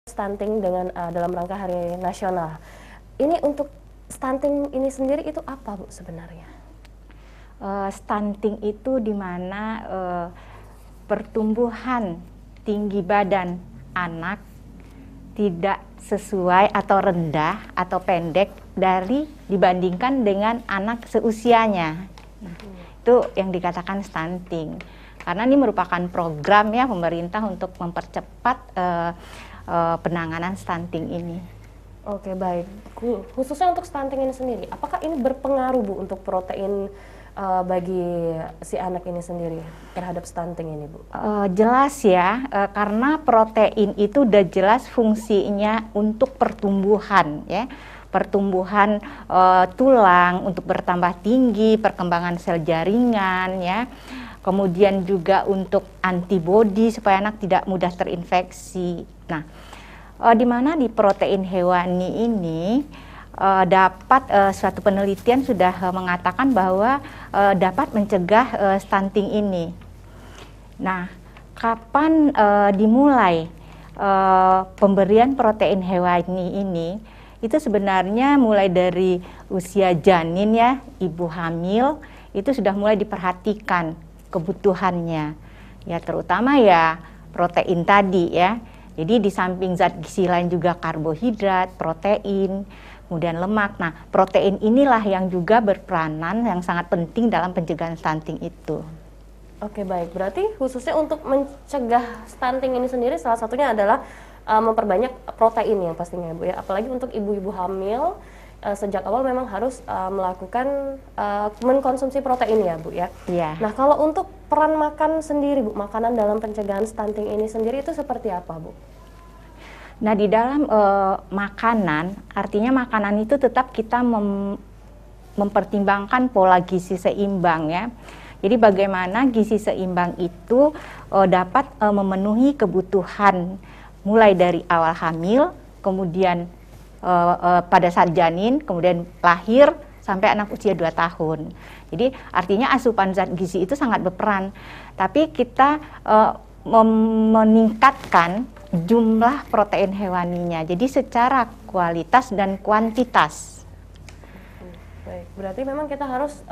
Stunting dengan dalam rangka Hari Nasional. Ini untuk stunting ini sendiri itu apa, Bu, sebenarnya? Stunting itu di mana pertumbuhan tinggi badan anak tidak sesuai atau rendah atau pendek dibandingkan dengan anak seusianya. Itu yang dikatakan stunting. Karena ini merupakan program ya pemerintah untuk mempercepat penanganan stunting ini. Oke, baik. Khususnya untuk stunting ini sendiri, apakah ini berpengaruh, Bu, untuk protein bagi si anak ini sendiri terhadap stunting ini, Bu? Jelas ya, karena protein itu udah jelas fungsinya untuk pertumbuhan ya. Pertumbuhan tulang untuk bertambah tinggi, perkembangan sel jaringan ya. Kemudian juga untuk antibodi supaya anak tidak mudah terinfeksi. Nah, di mana di protein hewani ini dapat suatu penelitian sudah mengatakan bahwa dapat mencegah stunting ini. Nah, kapan dimulai pemberian protein hewani ini? Itu sebenarnya mulai dari usia janin ya, ibu hamil itu sudah mulai diperhatikan kebutuhannya. Ya terutama ya protein tadi ya. Jadi di samping zat gizi lain juga karbohidrat, protein, kemudian lemak. Nah, protein inilah yang juga berperanan yang sangat penting dalam pencegahan stunting itu. Oke, baik. Berarti khususnya untuk mencegah stunting ini sendiri salah satunya adalah memperbanyak protein ya pastinya, Bu ya. Apalagi untuk ibu-ibu hamil sejak awal memang harus melakukan mengkonsumsi protein ya, Bu ya. Iya. Nah, kalau untuk peran makan sendiri, Bu, makanan dalam pencegahan stunting ini sendiri itu seperti apa, Bu? Nah, di dalam makanan, artinya makanan itu tetap kita mempertimbangkan pola gizi seimbang ya. Jadi bagaimana gizi seimbang itu dapat memenuhi kebutuhan mulai dari awal hamil, kemudian pada saat janin, kemudian lahir sampai anak usia 2 tahun. Jadi artinya asupan zat gizi itu sangat berperan. Tapi kita meningkatkan jumlah protein hewaninya. Jadi secara kualitas dan kuantitas. Baik, berarti memang kita harus